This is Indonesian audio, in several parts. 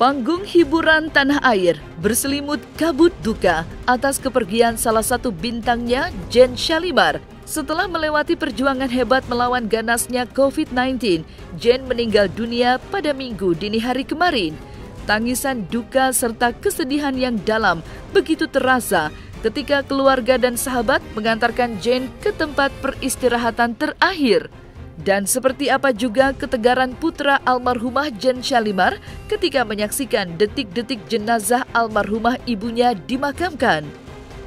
Panggung hiburan tanah air berselimut kabut duka atas kepergian salah satu bintangnya, Jane Shalimar. Setelah melewati perjuangan hebat melawan ganasnya COVID-19, Jane meninggal dunia pada Minggu dini hari kemarin. Tangisan duka serta kesedihan yang dalam begitu terasa ketika keluarga dan sahabat mengantarkan Jane ke tempat peristirahatan terakhir. Dan seperti apa juga ketegaran putra almarhumah Jane Shalimar ketika menyaksikan detik-detik jenazah almarhumah ibunya dimakamkan.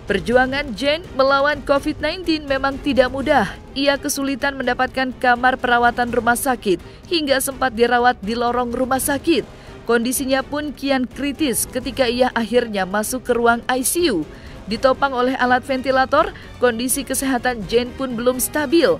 Perjuangan Jane melawan COVID-19 memang tidak mudah. Ia kesulitan mendapatkan kamar perawatan rumah sakit hingga sempat dirawat di lorong rumah sakit. Kondisinya pun kian kritis ketika ia akhirnya masuk ke ruang ICU. Ditopang oleh alat ventilator, kondisi kesehatan Jane pun belum stabil.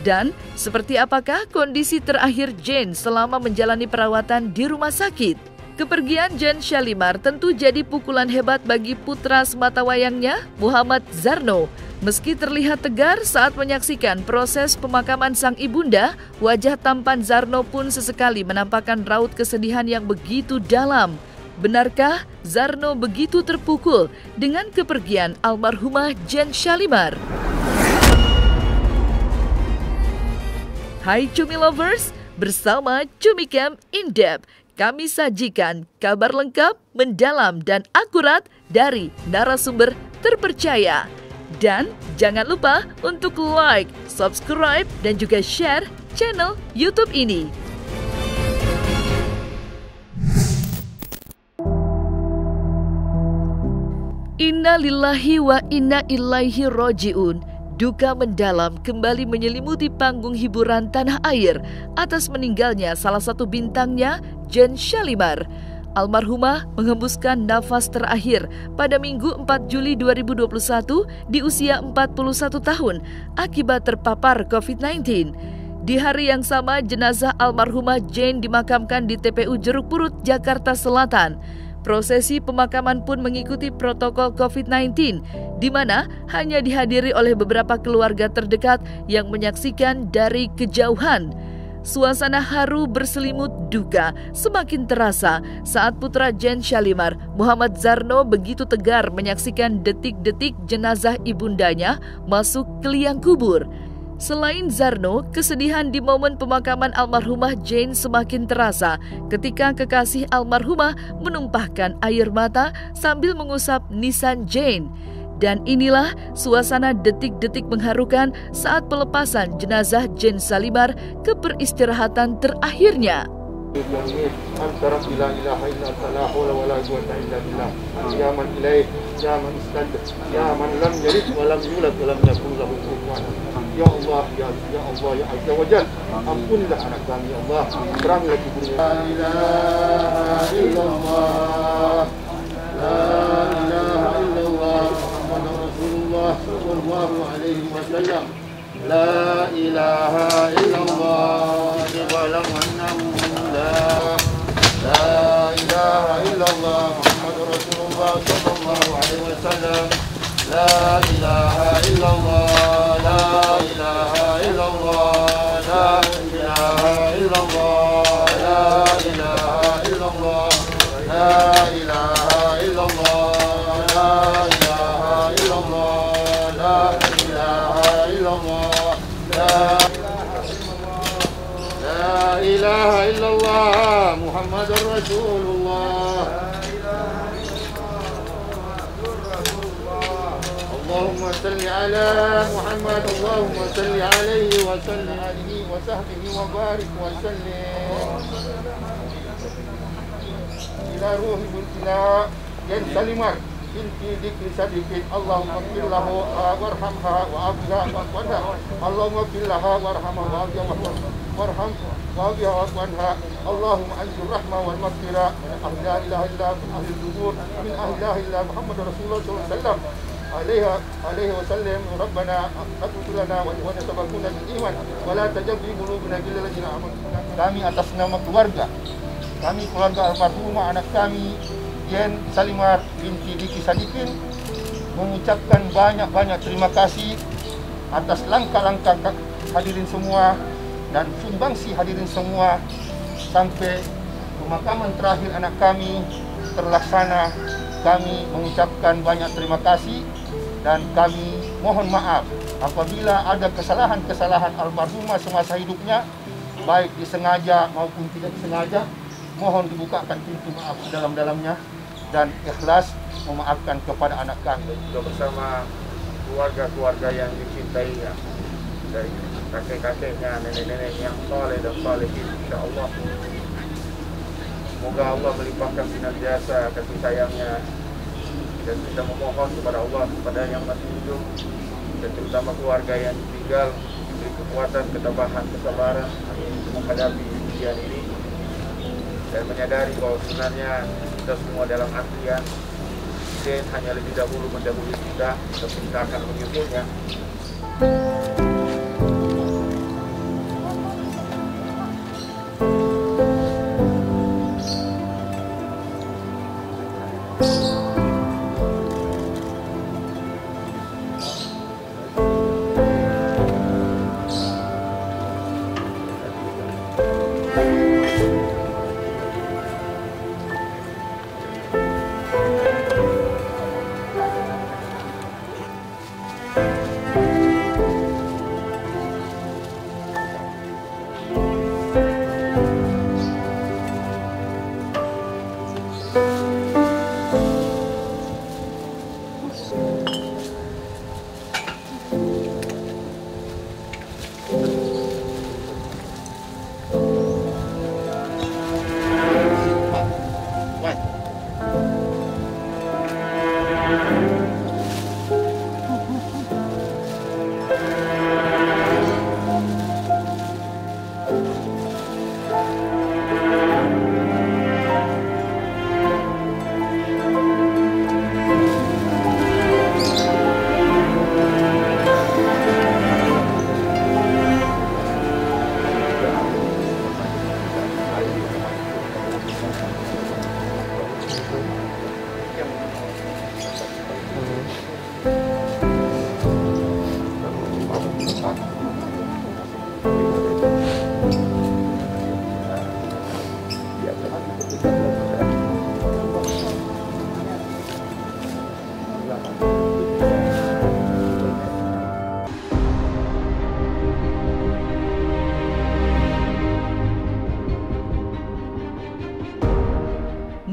Dan seperti apakah kondisi terakhir Jane selama menjalani perawatan di rumah sakit? Kepergian Jane Shalimar tentu jadi pukulan hebat bagi putra sematawayangnya, Muhammad Zarno. Meski terlihat tegar saat menyaksikan proses pemakaman sang ibunda, wajah tampan Zarno pun sesekali menampakkan raut kesedihan yang begitu dalam. Benarkah Zarno begitu terpukul dengan kepergian almarhumah Jane Shalimar? Hai Cumi Lovers, bersama Cumi Camp In Depth, kami sajikan kabar lengkap, mendalam, dan akurat dari narasumber terpercaya. Dan jangan lupa untuk like, subscribe, dan juga share channel YouTube ini. Inna lillahi wa inna ilaihi roji'un. Duka mendalam kembali menyelimuti panggung hiburan tanah air atas meninggalnya salah satu bintangnya, Jane Shalimar. Almarhumah menghembuskan nafas terakhir pada Minggu 4 Juli 2021 di usia 41 tahun akibat terpapar COVID-19. Di hari yang sama, jenazah almarhumah Jane dimakamkan di TPU Jeruk Purut, Jakarta Selatan. Prosesi pemakaman pun mengikuti protokol COVID-19, di mana hanya dihadiri oleh beberapa keluarga terdekat yang menyaksikan dari kejauhan. Suasana haru berselimut duka semakin terasa saat putra Jane Shalimar, Muhammad Zarno, begitu tegar menyaksikan detik-detik jenazah ibundanya masuk ke liang kubur. Selain Zarno, kesedihan di momen pemakaman almarhumah Jane semakin terasa ketika kekasih almarhumah menumpahkan air mata sambil mengusap nisan Jane. Dan inilah suasana detik-detik mengharukan saat pelepasan jenazah Jane Shalimar ke peristirahatan terakhirnya. Antara bila ilaha illa Allah wala wala quwwata illa billah. Ya man ilaih, ya man istad, ya man lam yalid wa lam yulad wa lam yakul lahu kufuwan. Ya Allah, ya Allah, ya Azza wa Jalla, ampunilah anak kami, ya Allah. Terangilah kuburnya. La ilaha illallah, la ilaha illallah, Muhammadur Rasulullah sallallahu alaihi wasallam. La ilaha illallah, walam annahu la ilaha illallah, Muhammadur Rasulullah sallallahu alaihi wasallam. La ilaha illallah, la ilaha illallah, la ilaha illallah, la ilaha illallah, la ilaha illallah, la ilaha illallah, la ilaha illallah, la ilaha illallah, Muhammadur Rasulullah. اللهم صل على محمد اللهم صل عليه وسلم عليه وصحبه وبارك وسلم إلى روح الإله Jane Shalimar binti Dikri Sadiqin. Allahumma ighfir lahu warhamha wa'afiha wa'afwanha. Allahumma ighfir laha warhamha wa'afiha wa'afwanha. Allahumma anzur rahma wal maghfirah min ahli la ilaha illa ahli al-qubur min ahli la ilaha illa Muhammadur Rasulullah sallallahu alaihi wasallam. عليه وسلم. ربنا اغفر لنا ولإخواننا سبقونا بالإيمان ولا تجعل في قلوبنا غلا للذين آمنوا. Kami atas nama keluarga, kami keluarga almarhumah anak kami Jane Shalimar binti Dikri Sadiqin mengucapkan banyak-banyak terima kasih atas langkah-langkah hadirin semua dan sumbangsi hadirin semua sampai pemakaman terakhir anak kami terlaksana. Kami mengucapkan banyak terima kasih dan kami mohon maaf apabila ada kesalahan-kesalahan almarhumah semasa hidupnya, baik disengaja maupun tidak disengaja. Mohon dibukakan pintu maaf dalam-dalamnya dan ikhlas memaafkan kepada anak kami. Juga bersama keluarga-keluarga yang dicintai ya, dari kakek-kakeknya, nenek-nenek yang soleh dan salehin, insya Allah. Semoga Allah melimpahkan senantiasa kasih sayangnya, dan kita memohon kepada Allah, kepada yang masih hidup, dan terutama keluarga yang tinggal, diberi kekuatan, ketabahan, kesabaran untuk menghadapi ujian ini, dan menyadari bahwa sebenarnya kita semua dalam antrian. Jin hanya lebih dahulu mendahului kita, tapi kita akan menyusulnya.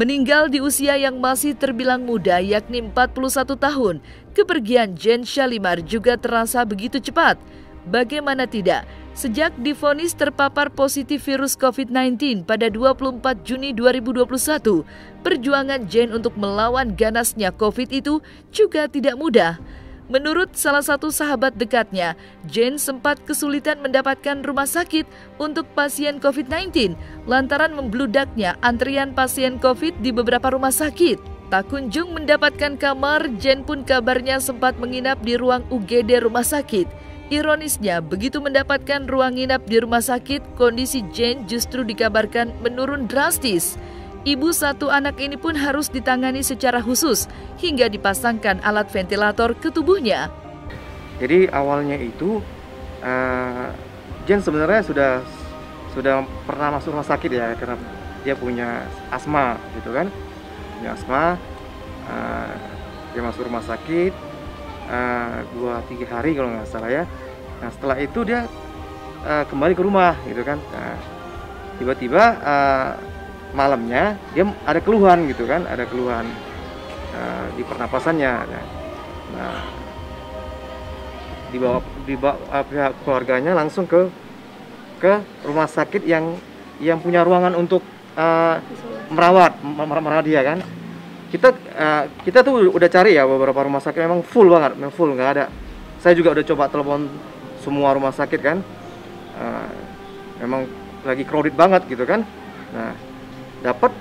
Meninggal di usia yang masih terbilang muda, yakni 41 tahun, kepergian Jane Shalimar juga terasa begitu cepat. Bagaimana tidak, sejak divonis terpapar positif virus COVID-19 pada 24 Juni 2021, perjuangan Jane untuk melawan ganasnya COVID itu juga tidak mudah. Menurut salah satu sahabat dekatnya, Jane sempat kesulitan mendapatkan rumah sakit untuk pasien COVID-19 lantaran membludaknya antrian pasien COVID di beberapa rumah sakit. Tak kunjung mendapatkan kamar, Jane pun kabarnya sempat menginap di ruang UGD rumah sakit. Ironisnya, begitu mendapatkan ruang nginap di rumah sakit, kondisi Jane justru dikabarkan menurun drastis. Ibu satu anak ini pun harus ditangani secara khusus hingga dipasangkan alat ventilator ke tubuhnya. Jadi awalnya itu Jane sebenarnya sudah pernah masuk rumah sakit ya, karena dia punya asma gitu kan, punya asma. Dia masuk rumah sakit 2-3 hari kalau nggak salah ya. Nah setelah itu dia kembali ke rumah gitu kan. Nah, tiba-tiba malamnya dia ada keluhan gitu kan, ada keluhan di pernapasannya. Nah, dibawa pihak keluarganya langsung ke rumah sakit yang punya ruangan untuk merawat dia kan. Kita tuh udah cari ya beberapa rumah sakit, memang full banget, memang full, nggak ada. Saya juga udah coba telepon semua rumah sakit kan, memang lagi crowded banget gitu kan. Nah, dapat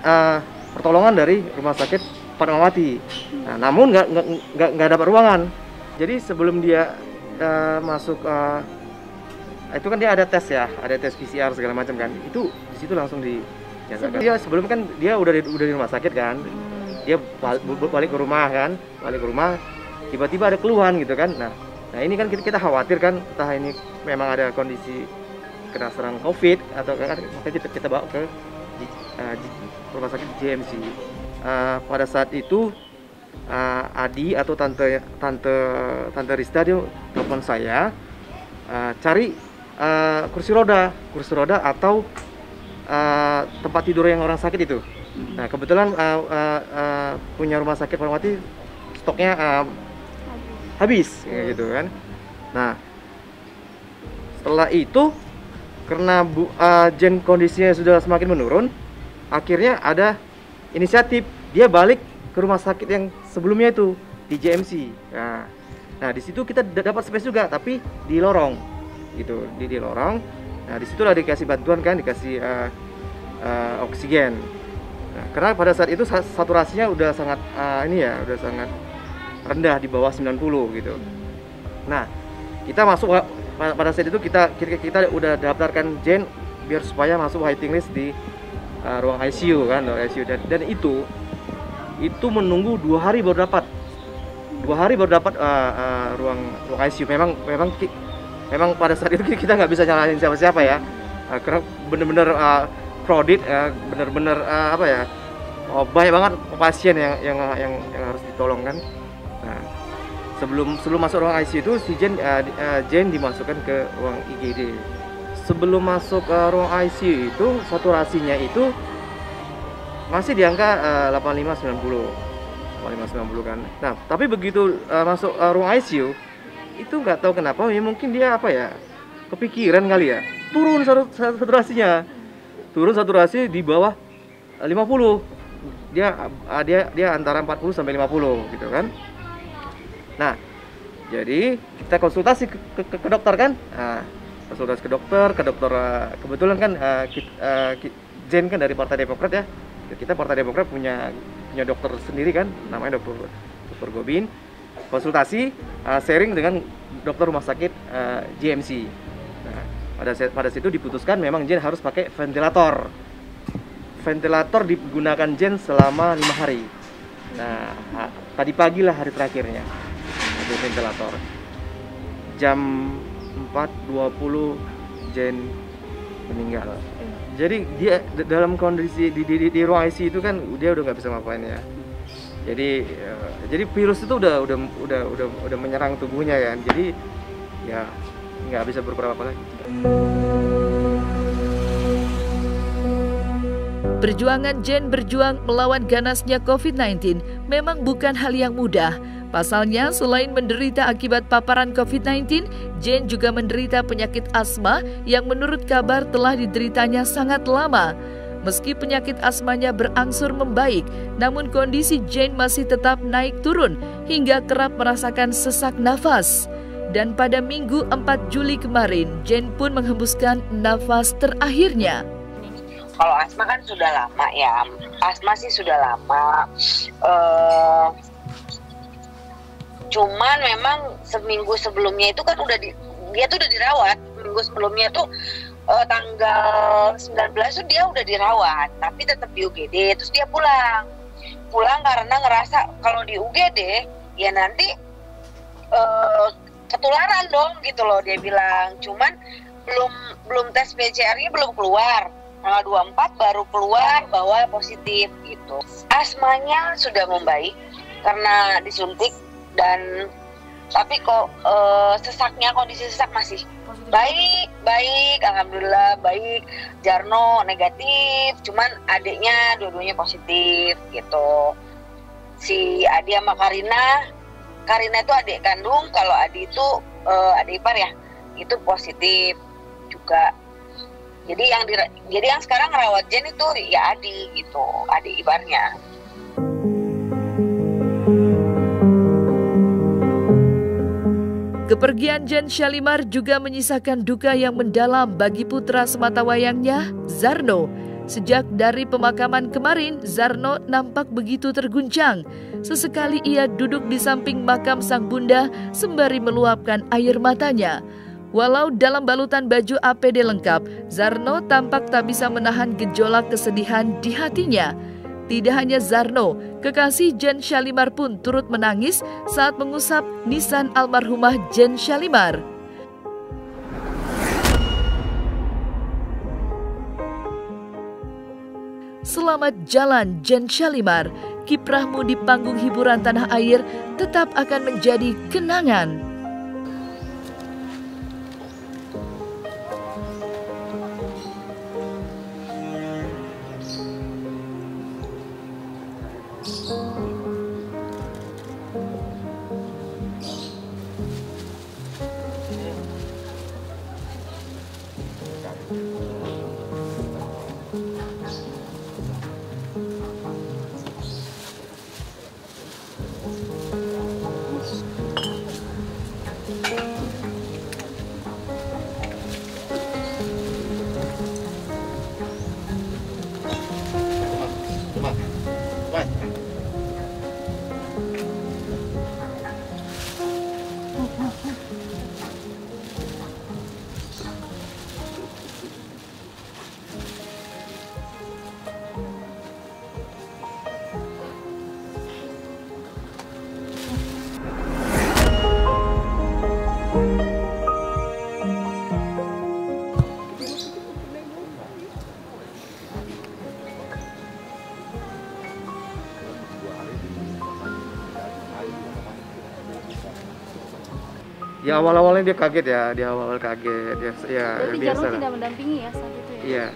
pertolongan dari rumah sakit Fatmawati. Nah, namun nggak dapat ruangan. Jadi sebelum dia masuk itu kan dia ada tes ya, ada tes PCR segala macam kan. Itu di situ langsung dinyatakan. Dia sebelum kan dia udah di rumah sakit kan. Dia balik ke rumah kan, tiba-tiba ada keluhan gitu kan. Nah ini kan kita khawatir kan, entah ini memang ada kondisi kena serang COVID atau kan, makanya kita bawa ke rumah sakit JMC. Pada saat itu Adi atau tante Rista dia telepon saya, cari kursi roda atau tempat tidur yang orang sakit itu. Nah kebetulan punya rumah sakit Fatmawati stoknya habis gitu kan. Nah setelah itu karena Jen kondisinya sudah semakin menurun, akhirnya ada inisiatif dia balik ke rumah sakit yang sebelumnya itu di JMC. Nah di situ kita dapat space juga, tapi di lorong gitu, di lorong. Nah di situ lah dikasih bantuan kan, dikasih oksigen. Nah, karena pada saat itu saturasinya udah sangat udah sangat rendah, di bawah 90 gitu. Nah kita masuk pada saat itu kita udah daftarkan Jen biar supaya masuk waiting list di ruang ICU kan, dan itu menunggu 2 hari baru dapat ruang ICU. Memang pada saat itu kita nggak bisa nyalahin siapa-siapa ya, karena bener-bener crowded, bener-bener banyak banget pasien yang harus ditolong kan. Nah, sebelum masuk ruang ICU itu si Jen dimasukkan ke ruang IGD. Sebelum masuk ke ruang ICU itu saturasinya itu masih di angka 85-90 kan. Nah tapi begitu masuk ruang ICU itu nggak tahu kenapa ya, mungkin dia kepikiran kali ya, turun saturasi di bawah 50. Dia antara 40 sampai 50 gitu kan. Nah jadi kita konsultasi ke dokter kan. Konsultasi ke dokter kebetulan kan Jen kan dari Partai Demokrat ya. Kita Partai Demokrat punya dokter sendiri kan, namanya dokter Gobin. Konsultasi sharing dengan dokter rumah sakit JMC. Nah, pada situ diputuskan memang Jen harus pakai ventilator. Ventilator digunakan Jen selama 5 hari. Nah, tadi pagi lah hari terakhirnya pakai ventilator. Jam 4.20 Jen meninggal. Jadi dia dalam kondisi di ruang ICU itu kan dia udah nggak bisa ngapain ya. Jadi virus itu udah menyerang tubuhnya kan. Jadi ya nggak bisa berbuat apa lagi. Perjuangan Jen berjuang melawan ganasnya COVID-19 memang bukan hal yang mudah. Pasalnya, selain menderita akibat paparan COVID-19, Jen juga menderita penyakit asma yang menurut kabar telah dideritanya sangat lama. Meski penyakit asmanya berangsur membaik, namun kondisi Jen masih tetap naik turun hingga kerap merasakan sesak nafas. Dan pada Minggu 4 Juli kemarin, Jen pun menghembuskan nafas terakhirnya. Kalau asma kan sudah lama ya, asma sih sudah lama. Cuman memang seminggu sebelumnya itu kan dia tuh udah dirawat. Minggu sebelumnya tuh tanggal 19 tuh dia udah dirawat, tapi tetap di UGD. Terus dia pulang karena ngerasa kalau di UGD ya nanti ketularan dong gitu loh, dia bilang. Cuman belum tes PCR-nya belum keluar. Tanggal 24 baru keluar bahwa positif gitu. Asmanya sudah membaik karena disuntik, dan tapi kok kondisi sesak masih baik, alhamdulillah baik. Jarno negatif, cuman adiknya dua-duanya positif gitu. Si Adi sama Karina itu adik kandung, kalau Adi itu adik ipar ya, itu positif juga. Jadi yang sekarang ngerawat Jen itu ya Adi gitu, adik iparnya. Kepergian Jen Shalimar juga menyisakan duka yang mendalam bagi putra sematawayangnya, Zarno. Sejak dari pemakaman kemarin, Zarno nampak begitu terguncang. Sesekali ia duduk di samping makam sang bunda sembari meluapkan air matanya. Walau dalam balutan baju APD lengkap, Zarno tampak tak bisa menahan gejolak kesedihan di hatinya. Tidak hanya Zarno, kekasih Jen Shalimar pun turut menangis saat mengusap nisan almarhumah Jen Shalimar. Selamat jalan Jen Syalimar. Kiprahmu di panggung hiburan tanah air tetap akan menjadi kenangan. Ya awal-awalnya dia kaget ya, dia awal kaget dia ya Berarti biasa. Jarwo tidak mendampingi ya saat itu ya? Iya.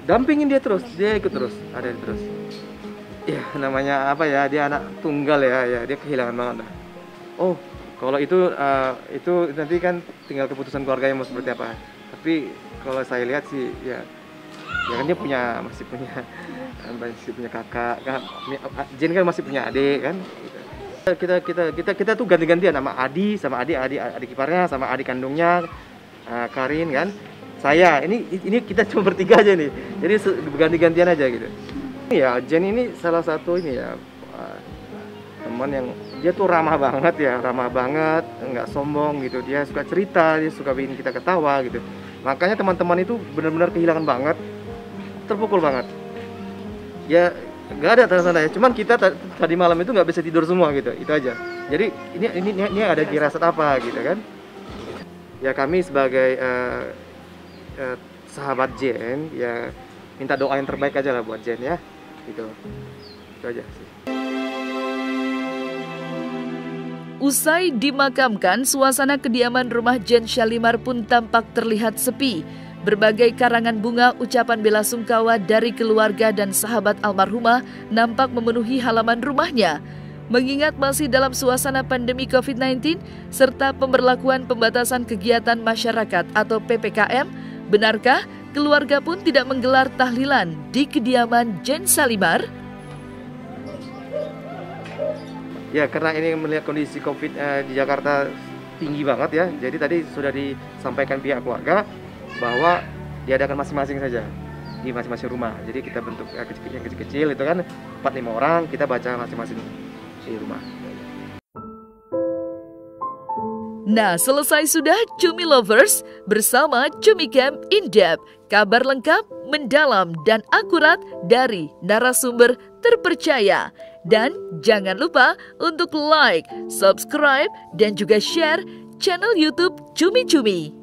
Dampingin dia terus, dia ikut terus, ada terus. Ya namanya apa ya, dia anak tunggal ya, dia kehilangan banget dah. Oh, kalau itu nanti kan tinggal keputusan keluarganya mau seperti apa. Tapi kalau saya lihat sih ya kan dia masih punya kakak, kan Jen kan masih punya adik kan. Kita tuh ganti-gantian sama Adi, sama adik iparnya, sama adik kandungnya Karin kan. Saya ini kita cuma bertiga aja nih. Jadi ganti-gantian aja gitu. Ya Jen ini salah satu ini ya teman yang dia tuh ramah banget, nggak sombong gitu. Dia suka cerita, dia suka bikin kita ketawa gitu. Makanya teman-teman itu benar-benar kehilangan banget, terpukul banget. Ya nggak ada tanda-tanda ya, cuman kita tadi malam itu nggak bisa tidur semua gitu, itu aja. Jadi ini ada firasat apa gitu kan? Ya kami sebagai sahabat Jen ya minta doa yang terbaik aja lah buat Jen ya, gitu. Itu aja sih. Usai dimakamkan, suasana kediaman rumah Jen Syalimar pun tampak terlihat sepi. Berbagai karangan bunga ucapan bela sungkawa dari keluarga dan sahabat almarhumah nampak memenuhi halaman rumahnya. Mengingat masih dalam suasana pandemi COVID-19 serta pemberlakuan pembatasan kegiatan masyarakat atau PPKM, benarkah keluarga pun tidak menggelar tahlilan di kediaman Jen Syalimar? Ya karena ini melihat kondisi COVID di Jakarta tinggi banget ya, jadi tadi sudah disampaikan pihak keluarga bahwa diadakan masing-masing saja di masing-masing rumah. Jadi kita bentuk yang kecil-kecil itu kan 4-5 orang, kita baca masing-masing di rumah. Nah, selesai sudah Cumi Lovers bersama Cumi Camp In-Depth. Kabar lengkap, mendalam, dan akurat dari narasumber terpercaya. Dan jangan lupa untuk like, subscribe, dan juga share channel YouTube Cumi Cumi.